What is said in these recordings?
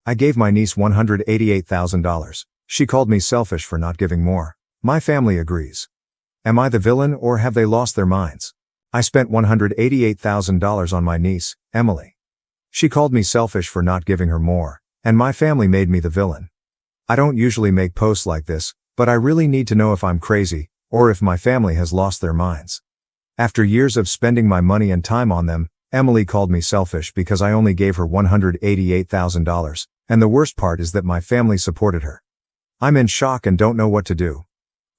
I gave my niece $188,000. She called me selfish for not giving more. My family agrees. Am I the villain or have they lost their minds? I spent $188,000 on my niece, Emily. She called me selfish for not giving her more, and my family made me the villain. I don't usually make posts like this, but I really need to know if I'm crazy, or if my family has lost their minds. After years of spending my money and time on them, Emily called me selfish because I only gave her $188,000, and the worst part is that my family supported her. I'm in shock and don't know what to do.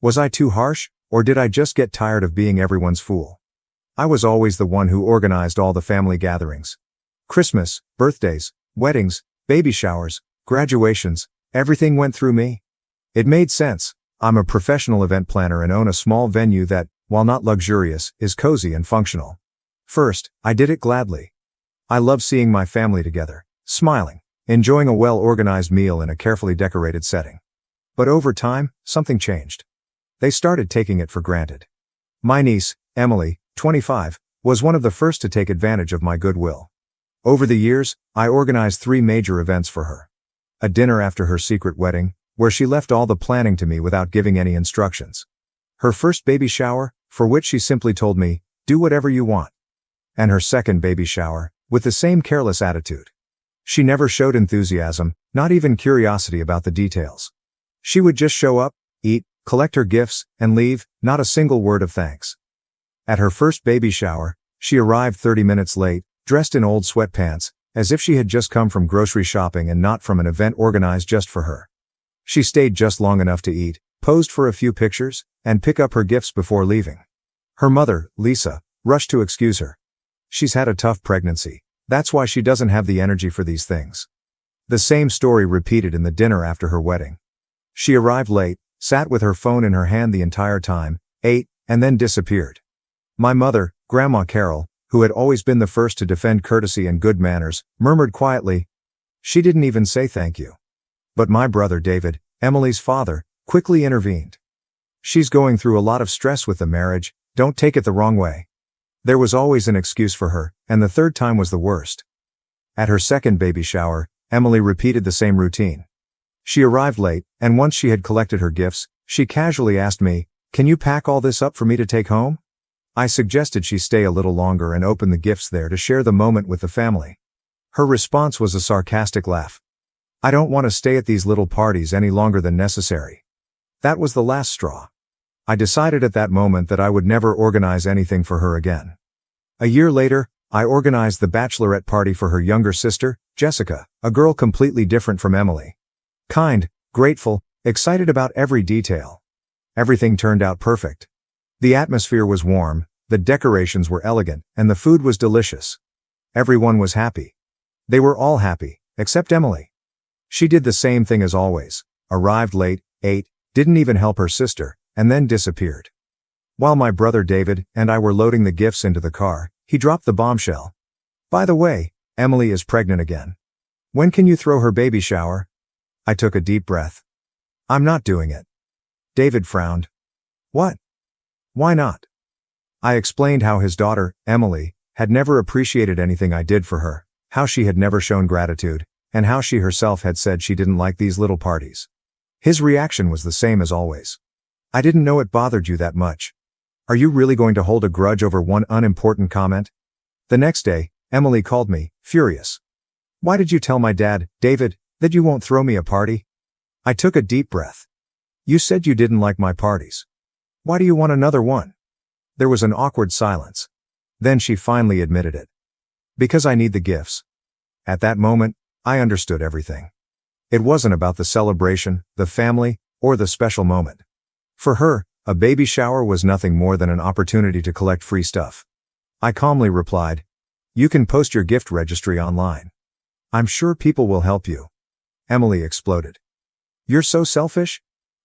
Was I too harsh, or did I just get tired of being everyone's fool? I was always the one who organized all the family gatherings. Christmas, birthdays, weddings, baby showers, graduations, everything went through me. It made sense. I'm a professional event planner and own a small venue that, while not luxurious, is cozy and functional. First, I did it gladly. I love seeing my family together, smiling, enjoying a well-organized meal in a carefully decorated setting. But over time, something changed. They started taking it for granted. My niece, Emily, 25, was one of the first to take advantage of my goodwill. Over the years, I organized 3 major events for her. A dinner after her secret wedding, where she left all the planning to me without giving any instructions. Her first baby shower, for which she simply told me, "Do whatever you want." And her second baby shower, with the same careless attitude. She never showed enthusiasm, not even curiosity about the details. She would just show up, eat, collect her gifts, and leave, not a single word of thanks. At her first baby shower, she arrived 30 minutes late, dressed in old sweatpants, as if she had just come from grocery shopping and not from an event organized just for her. She stayed just long enough to eat, posed for a few pictures, and pick up her gifts before leaving. Her mother, Lisa, rushed to excuse her. She's had a tough pregnancy. That's why she doesn't have the energy for these things. The same story repeated in the dinner after her wedding. She arrived late, sat with her phone in her hand the entire time, ate, and then disappeared. My mother, Grandma Carol, who had always been the first to defend courtesy and good manners, murmured quietly, "She didn't even say thank you." But my brother David, Emily's father, quickly intervened. "She's going through a lot of stress with the marriage, don't take it the wrong way." There was always an excuse for her, and the third time was the worst. At her second baby shower, Emily repeated the same routine. She arrived late, and once she had collected her gifts, she casually asked me, "Can you pack all this up for me to take home?" I suggested she stay a little longer and open the gifts there to share the moment with the family. Her response was a sarcastic laugh. "I don't want to stay at these little parties any longer than necessary." That was the last straw. I decided at that moment that I would never organize anything for her again. A year later, I organized the bachelorette party for her younger sister, Jessica, a girl completely different from Emily. Kind, grateful, excited about every detail. Everything turned out perfect. The atmosphere was warm, the decorations were elegant, and the food was delicious. Everyone was happy. They were all happy, except Emily. She did the same thing as always, arrived late, ate, didn't even help her sister, and then disappeared. While my brother David and I were loading the gifts into the car, he dropped the bombshell. "By the way, Emily is pregnant again. When can you throw her baby shower?" I took a deep breath. "I'm not doing it." David frowned. "What? Why not?" I explained how his daughter, Emily, had never appreciated anything I did for her, how she had never shown gratitude, and how she herself had said she didn't like these little parties. His reaction was the same as always. "I didn't know it bothered you that much. Are you really going to hold a grudge over one unimportant comment?" The next day, Emily called me, furious. "Why did you tell my dad, David, that you won't throw me a party?" I took a deep breath. "You said you didn't like my parties. Why do you want another one?" There was an awkward silence. Then she finally admitted it. "Because I need the gifts." At that moment, I understood everything. It wasn't about the celebration, the family, or the special moment. For her, a baby shower was nothing more than an opportunity to collect free stuff. I calmly replied, "You can post your gift registry online. I'm sure people will help you." Emily exploded. "You're so selfish?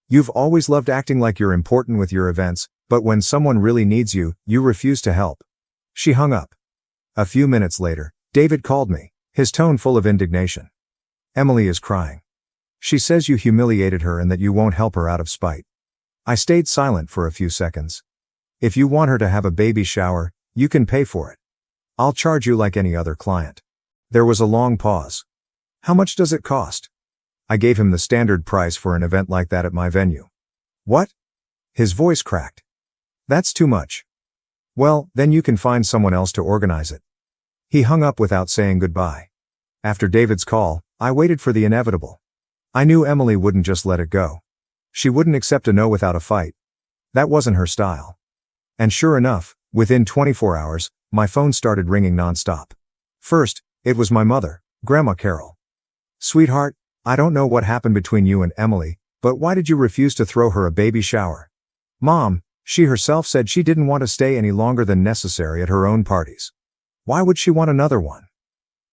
You've always loved acting like you're important with your events, but when someone really needs you, you refuse to help." She hung up. A few minutes later, David called me, his tone full of indignation. "Emily is crying. She says you humiliated her and that you won't help her out of spite." I stayed silent for a few seconds. "If you want her to have a baby shower, you can pay for it. I'll charge you like any other client." There was a long pause. How much does it cost? I gave him the standard price for an event like that at my venue. What? His voice cracked. That's too much. Well, then you can find someone else to organize it. He hung up without saying goodbye. After David's call, I waited for the inevitable. I knew Emily wouldn't just let it go. She wouldn't accept a no without a fight. That wasn't her style. And sure enough, within 24 hours, my phone started ringing nonstop. First, it was my mother, Grandma Carol. Sweetheart, I don't know what happened between you and Emily, but why did you refuse to throw her a baby shower? Mom, she herself said she didn't want to stay any longer than necessary at her own parties. Why would she want another one?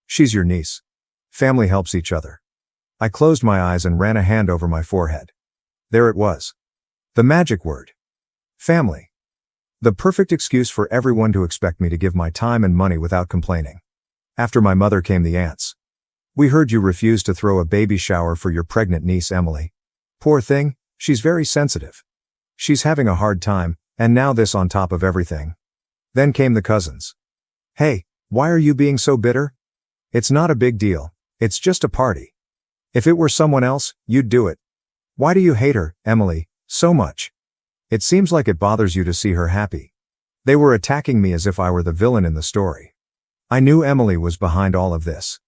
She's your niece. Family helps each other. I closed my eyes and ran a hand over my forehead. There it was. The magic word. Family. The perfect excuse for everyone to expect me to give my time and money without complaining. After my mother came the aunts. We heard you refused to throw a baby shower for your pregnant niece Emily. Poor thing, she's very sensitive. She's having a hard time, and now this on top of everything. Then came the cousins. Hey, why are you being so bitter? It's not a big deal, it's just a party. If it were someone else, you'd do it. Why do you hate her, Emily, so much? It seems like it bothers you to see her happy. They were attacking me as if I were the villain in the story. I knew Emily was behind all of this.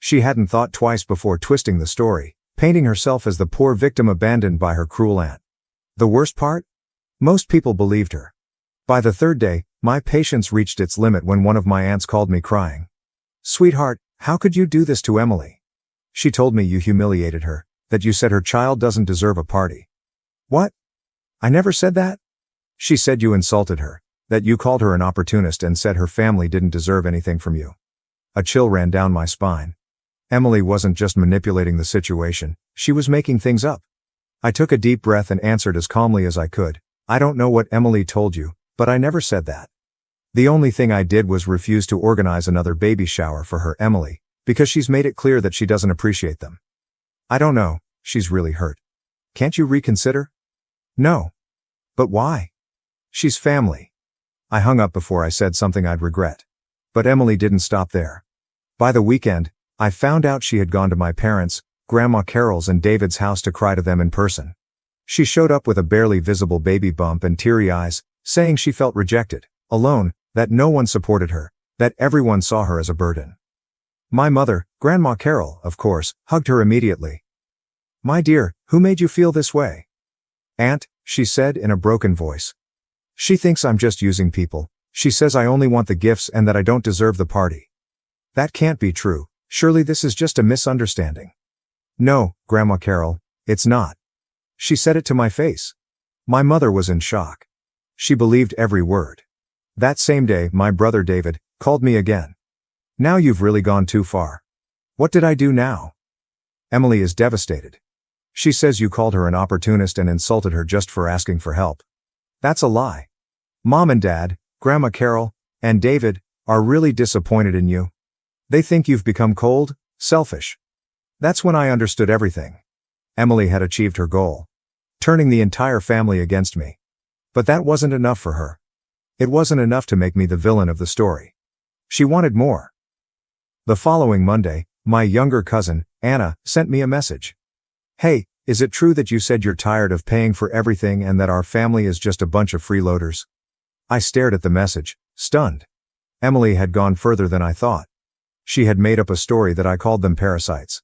She hadn't thought twice before twisting the story, painting herself as the poor victim abandoned by her cruel aunt. The worst part? Most people believed her. By the third day, my patience reached its limit when one of my aunts called me crying. Sweetheart, how could you do this to Emily? She told me you humiliated her, that you said her child doesn't deserve a party. What? I never said that. She said you insulted her, that you called her an opportunist and said her family didn't deserve anything from you. A chill ran down my spine. Emily wasn't just manipulating the situation, she was making things up. I took a deep breath and answered as calmly as I could. I don't know what Emily told you, but I never said that. The only thing I did was refuse to organize another baby shower for her Emily, because she's made it clear that she doesn't appreciate them. I don't know, she's really hurt. Can't you reconsider? No. But why? She's family. I hung up before I said something I'd regret. But Emily didn't stop there. By the weekend, I found out she had gone to my parents', Grandma Carol's and David's house to cry to them in person. She showed up with a barely visible baby bump and teary eyes, saying she felt rejected, alone, that no one supported her, that everyone saw her as a burden. My mother, Grandma Carol, of course, hugged her immediately. My dear, who made you feel this way? Aunt, she said in a broken voice. She thinks I'm just using people. She says I only want the gifts and that I don't deserve the party. That can't be true. Surely this is just a misunderstanding. No, Grandma Carol, it's not. She said it to my face. My mother was in shock. She believed every word. That same day, my brother David called me again. Now you've really gone too far. What did I do now? Emily is devastated. She says you called her an opportunist and insulted her just for asking for help. That's a lie. Mom and Dad, Grandma Carol, and David are really disappointed in you. They think you've become cold, selfish. That's when I understood everything. Emily had achieved her goal, turning the entire family against me. But that wasn't enough for her. It wasn't enough to make me the villain of the story. She wanted more. The following Monday, my younger cousin, Anna, sent me a message. Hey, is it true that you said you're tired of paying for everything and that our family is just a bunch of freeloaders? I stared at the message, stunned. Emily had gone further than I thought. She had made up a story that I called them parasites.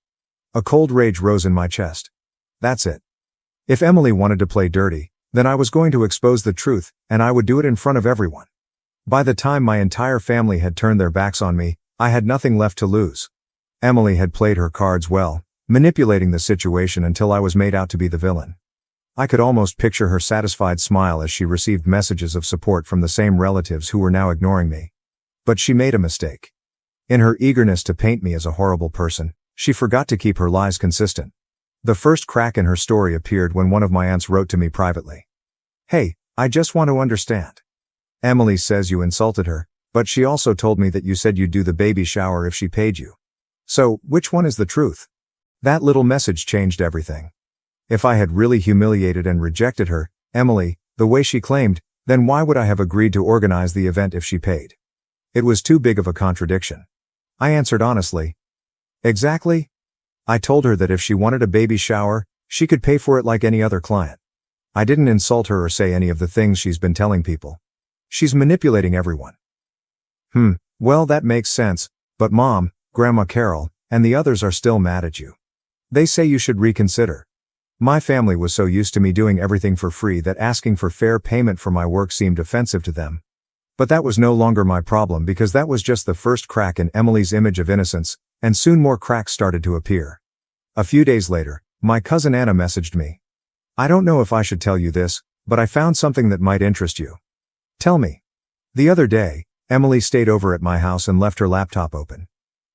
A cold rage rose in my chest. That's it. If Emily wanted to play dirty, then I was going to expose the truth, and I would do it in front of everyone. By the time my entire family had turned their backs on me, I had nothing left to lose. Emily had played her cards well, manipulating the situation until I was made out to be the villain. I could almost picture her satisfied smile as she received messages of support from the same relatives who were now ignoring me. But she made a mistake. In her eagerness to paint me as a horrible person, she forgot to keep her lies consistent. The first crack in her story appeared when one of my aunts wrote to me privately. Hey, I just want to understand. Emily says you insulted her, but she also told me that you said you'd do the baby shower if she paid you. So, which one is the truth? That little message changed everything. If I had really humiliated and rejected her, Emily, the way she claimed, then why would I have agreed to organize the event if she paid? It was too big of a contradiction. I answered honestly. Exactly. I told her that if she wanted a baby shower, she could pay for it like any other client. I didn't insult her or say any of the things she's been telling people. She's manipulating everyone. Well, that makes sense, but Mom, Grandma Carol, and the others are still mad at you. They say you should reconsider. My family was so used to me doing everything for free that asking for fair payment for my work seemed offensive to them. But that was no longer my problem because that was just the first crack in Emily's image of innocence, and soon more cracks started to appear. A few days later, my cousin Anna messaged me. I don't know if I should tell you this, but I found something that might interest you. Tell me. The other day, Emily stayed over at my house and left her laptop open.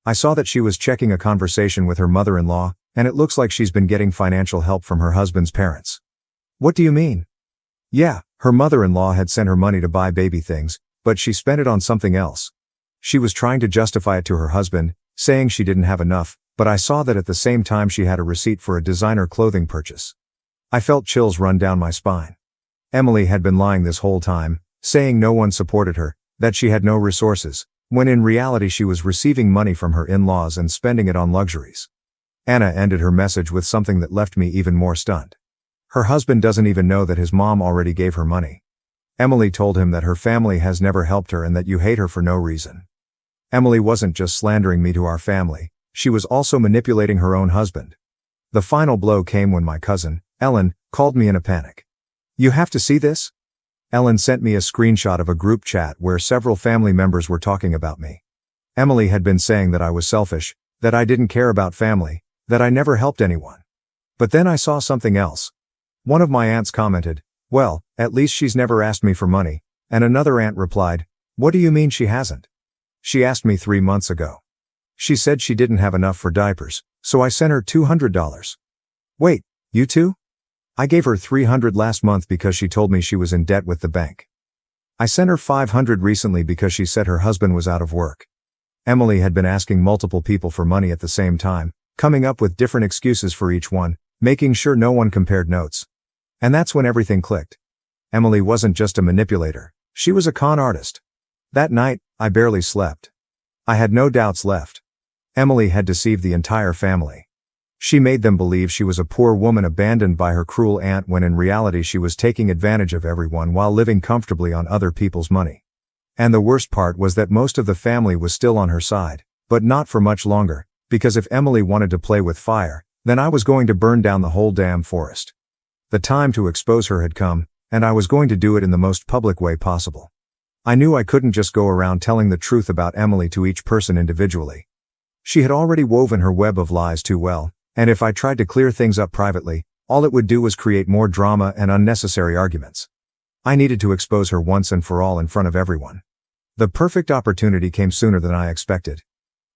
I saw that she was checking a conversation with her mother-in-law, and it looks like she's been getting financial help from her husband's parents. What do you mean? Yeah, her mother-in-law had sent her money to buy baby things, but she spent it on something else. She was trying to justify it to her husband, saying she didn't have enough, but I saw that at the same time she had a receipt for a designer clothing purchase. I felt chills run down my spine. Emily had been lying this whole time, saying no one supported her, that she had no resources, when in reality she was receiving money from her in-laws and spending it on luxuries. Anna ended her message with something that left me even more stunned. Her husband doesn't even know that his mom already gave her money. Emily told him that her family has never helped her and that you hate her for no reason. Emily wasn't just slandering me to our family, she was also manipulating her own husband. The final blow came when my cousin, Ellen, called me in a panic. You have to see this? Ellen sent me a screenshot of a group chat where several family members were talking about me. Emily had been saying that I was selfish, that I didn't care about family, that I never helped anyone. But then I saw something else. One of my aunts commented, well, at least she's never asked me for money, and another aunt replied, what do you mean she hasn't? She asked me 3 months ago. She said she didn't have enough for diapers, so I sent her $200. Wait, you too? I gave her $300 last month because she told me she was in debt with the bank. I sent her $500 recently because she said her husband was out of work. Emily had been asking multiple people for money at the same time, coming up with different excuses for each one, making sure no one compared notes. And that's when everything clicked. Emily wasn't just a manipulator, she was a con artist. That night, I barely slept. I had no doubts left. Emily had deceived the entire family. She made them believe she was a poor woman abandoned by her cruel aunt when in reality she was taking advantage of everyone while living comfortably on other people's money. And the worst part was that most of the family was still on her side, but not for much longer, because if Emily wanted to play with fire, then I was going to burn down the whole damn forest. The time to expose her had come, and I was going to do it in the most public way possible. I knew I couldn't just go around telling the truth about Emily to each person individually. She had already woven her web of lies too well, and if I tried to clear things up privately, all it would do was create more drama and unnecessary arguments. I needed to expose her once and for all in front of everyone. The perfect opportunity came sooner than I expected.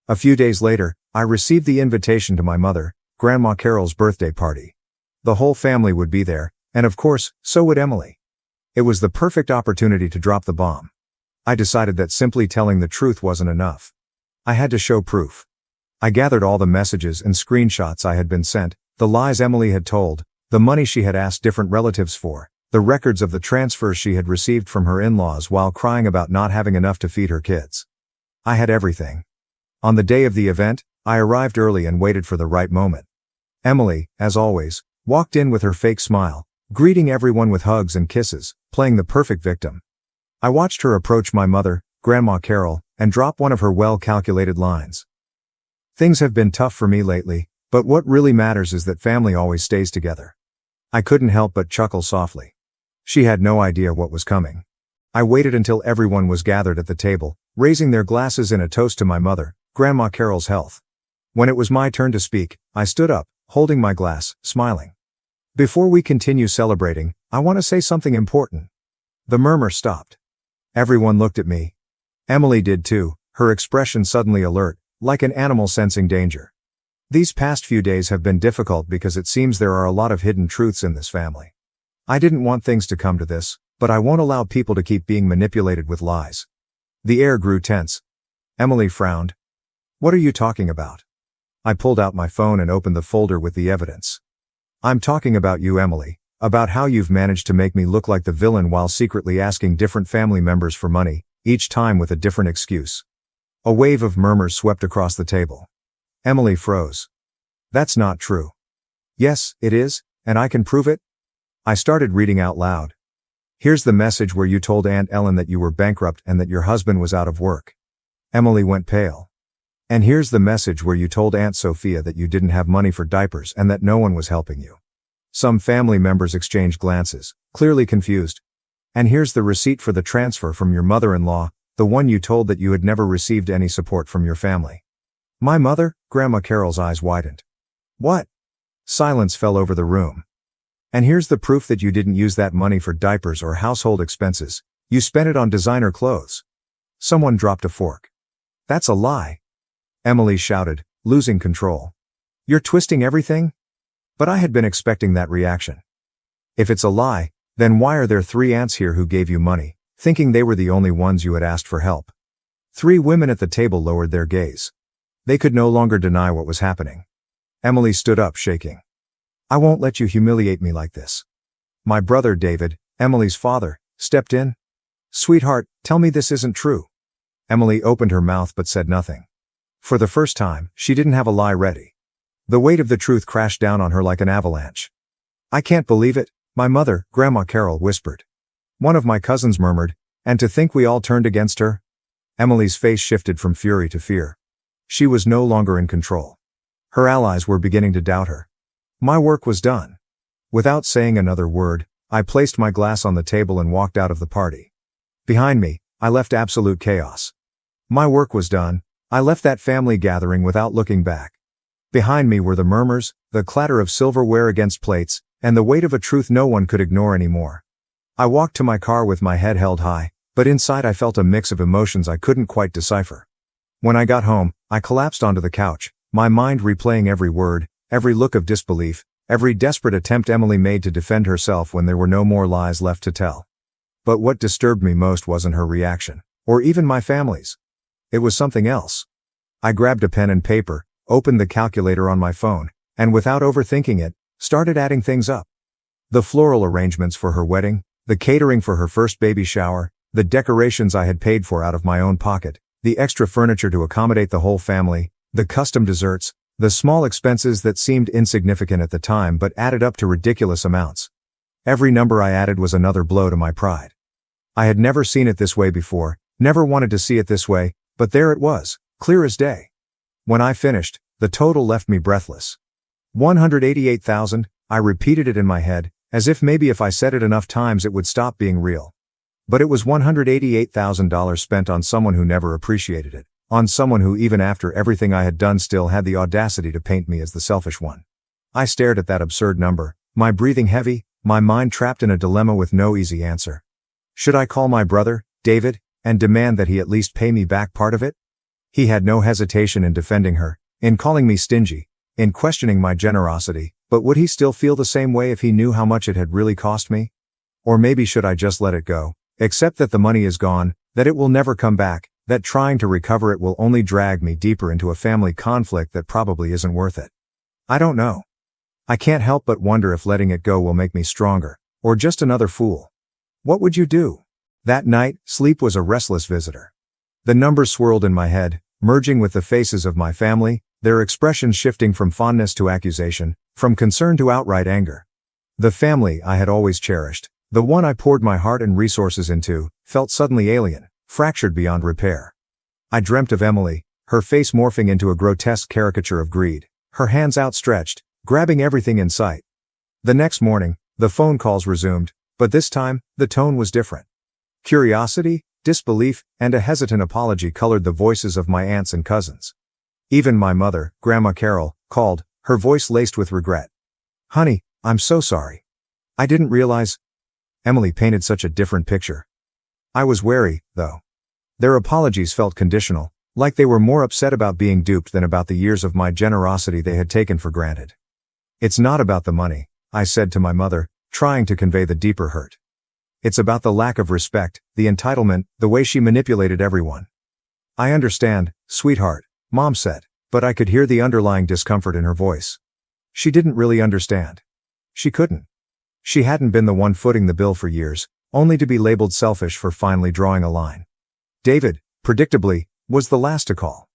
A few days later, I received the invitation to my mother, Grandma Carol's birthday party. The whole family would be there, and of course, so would Emily. It was the perfect opportunity to drop the bomb. I decided that simply telling the truth wasn't enough. I had to show proof. I gathered all the messages and screenshots I had been sent, the lies Emily had told, the money she had asked different relatives for, the records of the transfers she had received from her in-laws while crying about not having enough to feed her kids. I had everything. On the day of the event, I arrived early and waited for the right moment. Emily, as always, walked in with her fake smile, greeting everyone with hugs and kisses, playing the perfect victim. I watched her approach my mother, Grandma Carol, and drop one of her well-calculated lines. Things have been tough for me lately, but what really matters is that family always stays together. I couldn't help but chuckle softly. She had no idea what was coming. I waited until everyone was gathered at the table, raising their glasses in a toast to my mother, Grandma Carol's health. When it was my turn to speak, I stood up, holding my glass, smiling. Before we continue celebrating, I want to say something important. The murmur stopped. Everyone looked at me. Emily did too, her expression suddenly alert, like an animal sensing danger. These past few days have been difficult because it seems there are a lot of hidden truths in this family. I didn't want things to come to this, but I won't allow people to keep being manipulated with lies. The air grew tense. Emily frowned. What are you talking about? I pulled out my phone and opened the folder with the evidence. I'm talking about you, Emily, about how you've managed to make me look like the villain while secretly asking different family members for money, each time with a different excuse. A wave of murmurs swept across the table. Emily froze. That's not true. Yes, it is, and I can prove it. I started reading out loud. Here's the message where you told Aunt Ellen that you were bankrupt and that your husband was out of work. Emily went pale. And here's the message where you told Aunt Sophia that you didn't have money for diapers and that no one was helping you. Some family members exchanged glances, clearly confused. And here's the receipt for the transfer from your mother-in-law, the one you told that you had never received any support from your family. My mother? Grandma Carol's eyes widened. What? Silence fell over the room. And here's the proof that you didn't use that money for diapers or household expenses. You spent it on designer clothes. Someone dropped a fork. That's a lie. Emily shouted, losing control. You're twisting everything? But I had been expecting that reaction. If it's a lie, then why are there 3 aunts here who gave you money, thinking they were the only ones you had asked for help? 3 women at the table lowered their gaze. They could no longer deny what was happening. Emily stood up, shaking. I won't let you humiliate me like this. My brother David, Emily's father, stepped in. Sweetheart, tell me this isn't true. Emily opened her mouth but said nothing. For the first time, she didn't have a lie ready. The weight of the truth crashed down on her like an avalanche. I can't believe it, my mother, Grandma Carol whispered. One of my cousins murmured, and to think we all turned against her? Emily's face shifted from fury to fear. She was no longer in control. Her allies were beginning to doubt her. My work was done. Without saying another word, I placed my glass on the table and walked out of the party. Behind me, I left absolute chaos. My work was done. I left that family gathering without looking back. Behind me were the murmurs, the clatter of silverware against plates, and the weight of a truth no one could ignore anymore. I walked to my car with my head held high, but inside I felt a mix of emotions I couldn't quite decipher. When I got home, I collapsed onto the couch, my mind replaying every word, every look of disbelief, every desperate attempt Emily made to defend herself when there were no more lies left to tell. But what disturbed me most wasn't her reaction, or even my family's. It was something else. I grabbed a pen and paper, opened the calculator on my phone, and without overthinking it, started adding things up. The floral arrangements for her wedding, the catering for her first baby shower, the decorations I had paid for out of my own pocket, the extra furniture to accommodate the whole family, the custom desserts, the small expenses that seemed insignificant at the time but added up to ridiculous amounts. Every number I added was another blow to my pride. I had never seen it this way before, never wanted to see it this way, but there it was, clear as day. When I finished, the total left me breathless. 188,000, I repeated it in my head, as if maybe if I said it enough times it would stop being real. But it was $188,000 spent on someone who never appreciated it, on someone who even after everything I had done still had the audacity to paint me as the selfish one. I stared at that absurd number, my breathing heavy, my mind trapped in a dilemma with no easy answer. Should I call my brother, David, and demand that he at least pay me back part of it? He had no hesitation in defending her, in calling me stingy, in questioning my generosity, but would he still feel the same way if he knew how much it had really cost me? Or maybe should I just let it go, accept that the money is gone, that it will never come back, that trying to recover it will only drag me deeper into a family conflict that probably isn't worth it? I don't know. I can't help but wonder if letting it go will make me stronger, or just another fool. What would you do? That night, sleep was a restless visitor. The numbers swirled in my head, merging with the faces of my family, their expressions shifting from fondness to accusation, from concern to outright anger. The family I had always cherished, the one I poured my heart and resources into, felt suddenly alien, fractured beyond repair. I dreamt of Emily, her face morphing into a grotesque caricature of greed, her hands outstretched, grabbing everything in sight. The next morning, the phone calls resumed, but this time, the tone was different. Curiosity, disbelief, and a hesitant apology colored the voices of my aunts and cousins. Even my mother, Grandma Carol, called, her voice laced with regret. Honey, I'm so sorry. I didn't realize. Emily painted such a different picture. I was wary, though. Their apologies felt conditional, like they were more upset about being duped than about the years of my generosity they had taken for granted. It's not about the money, I said to my mother, trying to convey the deeper hurt. It's about the lack of respect, the entitlement, the way she manipulated everyone. I understand, sweetheart, Mom said, but I could hear the underlying discomfort in her voice. She didn't really understand. She couldn't. She hadn't been the one footing the bill for years, only to be labeled selfish for finally drawing a line. David, predictably, was the last to call.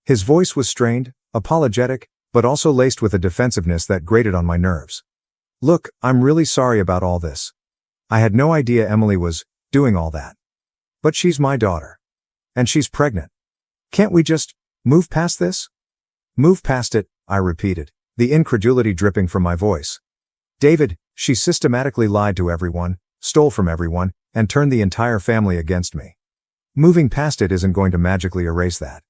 His voice was strained, apologetic, but also laced with a defensiveness that grated on my nerves. Look, I'm really sorry about all this. I had no idea Emily was doing all that. But she's my daughter. And she's pregnant. Can't we just move past this? Move past it, I repeated, the incredulity dripping from my voice. David, she systematically lied to everyone, stole from everyone, and turned the entire family against me. Moving past it isn't going to magically erase that.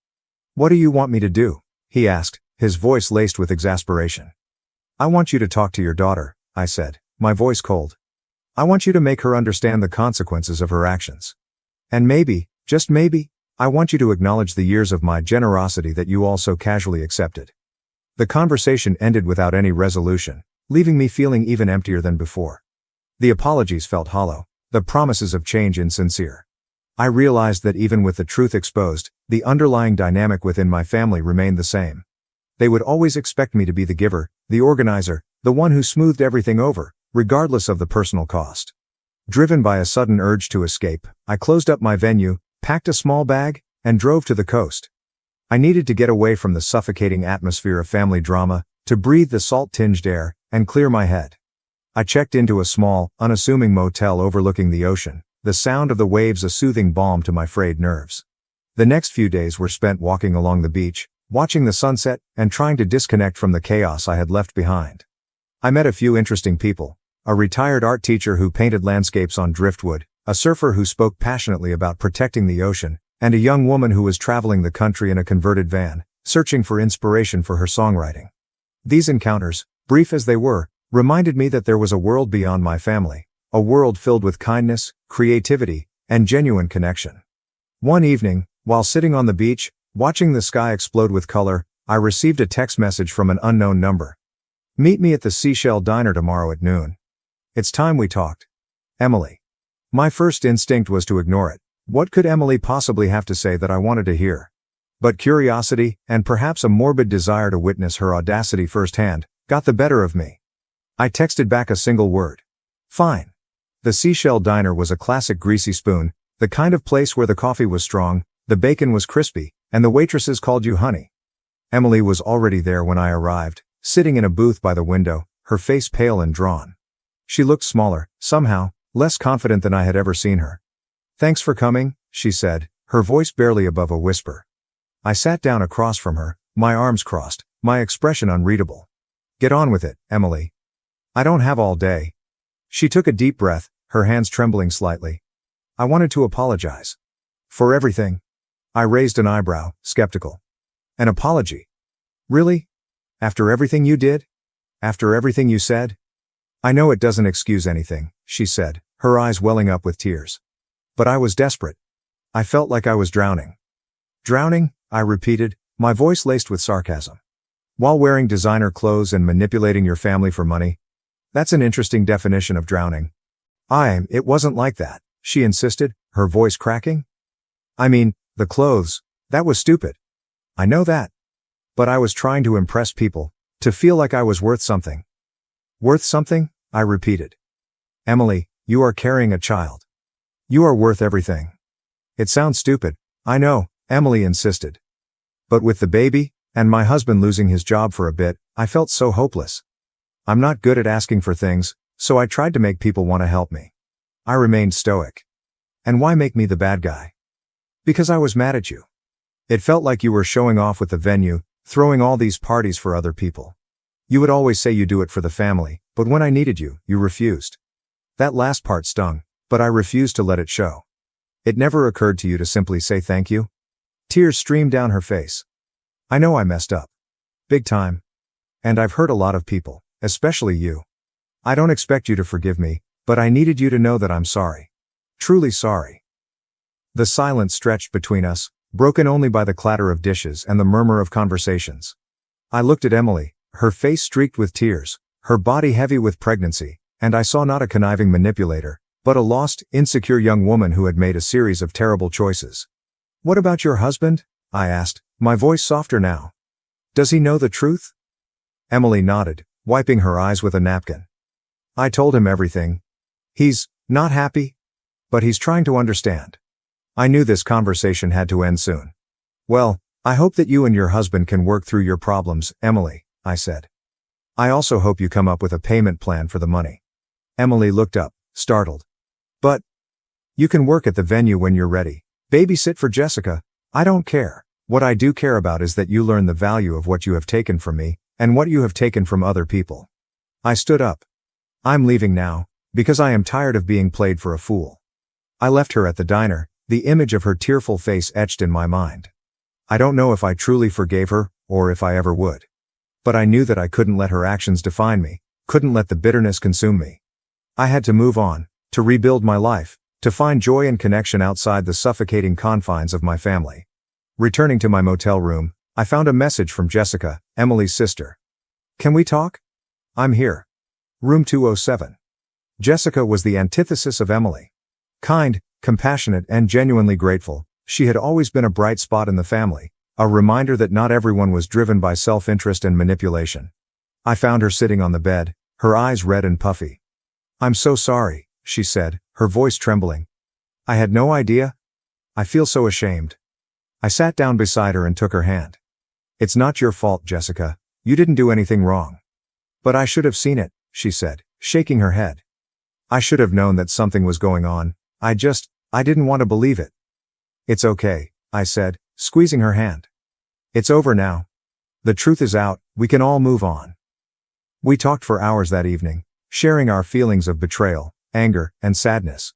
What do you want me to do? He asked, his voice laced with exasperation. I want you to talk to your daughter, I said, my voice cold. I want you to make her understand the consequences of her actions. And maybe, just maybe, I want you to acknowledge the years of my generosity that you all so casually accepted. The conversation ended without any resolution, leaving me feeling even emptier than before. The apologies felt hollow, the promises of change insincere. I realized that even with the truth exposed, the underlying dynamic within my family remained the same. They would always expect me to be the giver, the organizer, the one who smoothed everything over, regardless of the personal cost. Driven by a sudden urge to escape, I closed up my venue, packed a small bag, and drove to the coast. I needed to get away from the suffocating atmosphere of family drama, to breathe the salt-tinged air, and clear my head. I checked into a small, unassuming motel overlooking the ocean, the sound of the waves a soothing balm to my frayed nerves. The next few days were spent walking along the beach, watching the sunset, and trying to disconnect from the chaos I had left behind. I met a few interesting people, a retired art teacher who painted landscapes on driftwood, a surfer who spoke passionately about protecting the ocean, and a young woman who was traveling the country in a converted van, searching for inspiration for her songwriting. These encounters, brief as they were, reminded me that there was a world beyond my family, a world filled with kindness, creativity, and genuine connection. One evening, while sitting on the beach, watching the sky explode with color, I received a text message from an unknown number. Meet me at the Seashell Diner tomorrow at noon. It's time we talked. Emily. My first instinct was to ignore it. What could Emily possibly have to say that I wanted to hear? But curiosity, and perhaps a morbid desire to witness her audacity firsthand, got the better of me. I texted back a single word. Fine. The Seashell Diner was a classic greasy spoon, the kind of place where the coffee was strong, the bacon was crispy, and the waitresses called you honey. Emily was already there when I arrived, sitting in a booth by the window, her face pale and drawn. She looked smaller, somehow, less confident than I had ever seen her. Thanks for coming, she said, her voice barely above a whisper. I sat down across from her, my arms crossed, my expression unreadable. Get on with it, Emily. I don't have all day. She took a deep breath, her hands trembling slightly. I wanted to apologize. For everything. I raised an eyebrow, skeptical. An apology? Really? After everything you did? After everything you said? I know it doesn't excuse anything, she said, her eyes welling up with tears. But I was desperate. I felt like I was drowning. Drowning? I repeated, my voice laced with sarcasm. While wearing designer clothes and manipulating your family for money? That's an interesting definition of drowning. It wasn't like that, she insisted, her voice cracking. I mean, the clothes, that was stupid. I know that. But I was trying to impress people, to feel like I was worth something. Worth something? I repeated. Emily, you are carrying a child. You are worth everything. It sounds stupid, I know, Emily insisted. But with the baby, and my husband losing his job for a bit, I felt so hopeless. I'm not good at asking for things, so I tried to make people want to help me. I remained stoic. And why make me the bad guy? Because I was mad at you. It felt like you were showing off with the venue, throwing all these parties for other people. You would always say you do it for the family, but when I needed you, you refused. That last part stung, but I refused to let it show. It never occurred to you to simply say thank you? Tears streamed down her face. I know I messed up. Big time. And I've hurt a lot of people, especially you. I don't expect you to forgive me, but I needed you to know that I'm sorry. Truly sorry. The silence stretched between us, broken only by the clatter of dishes and the murmur of conversations. I looked at Emily, her face streaked with tears, her body heavy with pregnancy, and I saw not a conniving manipulator, but a lost, insecure young woman who had made a series of terrible choices. What about your husband? I asked, my voice softer now. Does he know the truth? Emily nodded, wiping her eyes with a napkin. I told him everything. He's not happy, but he's trying to understand. I knew this conversation had to end soon. Well, I hope that you and your husband can work through your problems, Emily, I said. I also hope you come up with a payment plan for the money. Emily looked up, startled. But you can work at the venue when you're ready. Babysit for Jessica. I don't care. What I do care about is that you learn the value of what you have taken from me, and what you have taken from other people. I stood up. I'm leaving now, because I am tired of being played for a fool. I left her at the diner, the image of her tearful face etched in my mind. I don't know if I truly forgave her, or if I ever would. But I knew that I couldn't let her actions define me, couldn't let the bitterness consume me. I had to move on, to rebuild my life, to find joy and connection outside the suffocating confines of my family. Returning to my motel room, I found a message from Jessica, Emily's sister. Can we talk? I'm here. Room 207. Jessica was the antithesis of Emily. Kind, compassionate, and genuinely grateful, she had always been a bright spot in the family, a reminder that not everyone was driven by self-interest and manipulation. I found her sitting on the bed, her eyes red and puffy. I'm so sorry, she said, her voice trembling. I had no idea. I feel so ashamed. I sat down beside her and took her hand. It's not your fault, Jessica. You didn't do anything wrong. But I should have seen it, she said, shaking her head. I should have known that something was going on. I didn't want to believe it. It's okay, I said, squeezing her hand. It's over now. The truth is out, we can all move on. We talked for hours that evening, sharing our feelings of betrayal, anger, and sadness.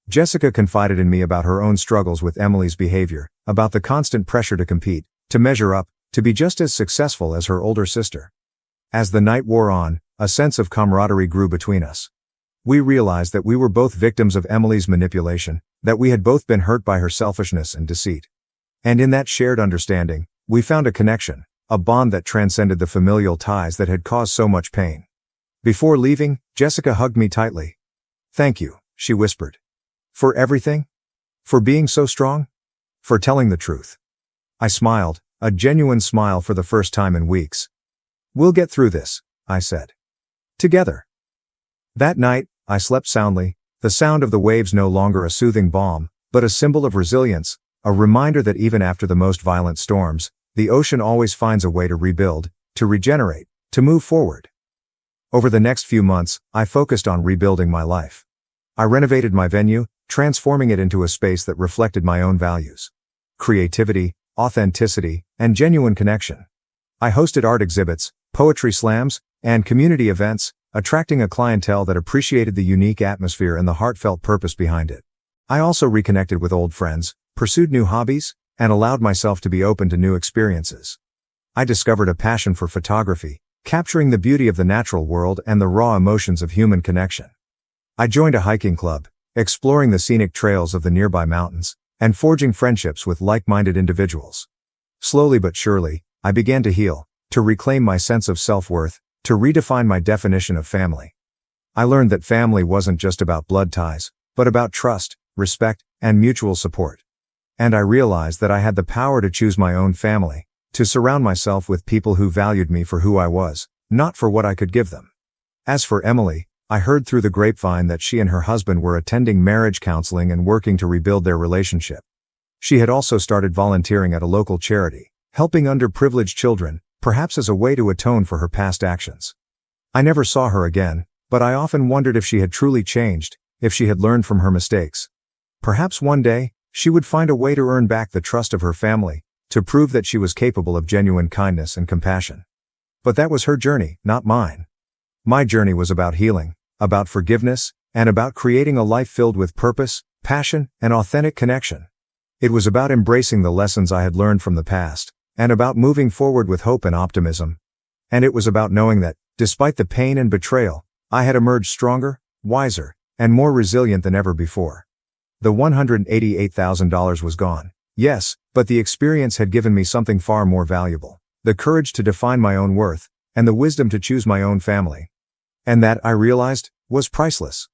Jessica confided in me about her own struggles with Emily's behavior, about the constant pressure to compete, to measure up, to be just as successful as her older sister. As the night wore on, a sense of camaraderie grew between us. We realized that we were both victims of Emily's manipulation, that we had both been hurt by her selfishness and deceit. And in that shared understanding, we found a connection, a bond that transcended the familial ties that had caused so much pain. Before leaving, Jessica hugged me tightly. Thank you, she whispered. For everything? For being so strong? For telling the truth. I smiled, a genuine smile for the first time in weeks. We'll get through this, I said. Together. That night, I slept soundly, the sound of the waves no longer a soothing balm, but a symbol of resilience, a reminder that even after the most violent storms, the ocean always finds a way to rebuild, to regenerate, to move forward. Over the next few months, I focused on rebuilding my life. I renovated my venue, transforming it into a space that reflected my own values. Creativity, authenticity, and genuine connection. I hosted art exhibits, poetry slams, and community events, attracting a clientele that appreciated the unique atmosphere and the heartfelt purpose behind it. I also reconnected with old friends, pursued new hobbies, and allowed myself to be open to new experiences. I discovered a passion for photography, capturing the beauty of the natural world and the raw emotions of human connection. I joined a hiking club, exploring the scenic trails of the nearby mountains, and forging friendships with like-minded individuals. Slowly but surely, I began to heal, to reclaim my sense of self-worth, to redefine my definition of family. I learned that family wasn't just about blood ties, but about trust, respect, and mutual support. And I realized that I had the power to choose my own family, to surround myself with people who valued me for who I was, not for what I could give them. As for Emily, I heard through the grapevine that she and her husband were attending marriage counseling and working to rebuild their relationship. She had also started volunteering at a local charity, helping underprivileged children, perhaps as a way to atone for her past actions. I never saw her again, but I often wondered if she had truly changed, if she had learned from her mistakes. Perhaps one day, she would find a way to earn back the trust of her family, to prove that she was capable of genuine kindness and compassion. But that was her journey, not mine. My journey was about healing, about forgiveness, and about creating a life filled with purpose, passion, and authentic connection. It was about embracing the lessons I had learned from the past, and about moving forward with hope and optimism. And it was about knowing that, despite the pain and betrayal, I had emerged stronger, wiser, and more resilient than ever before. The $188,000 was gone, yes, but the experience had given me something far more valuable: the courage to define my own worth, and the wisdom to choose my own family. And that, I realized, was priceless.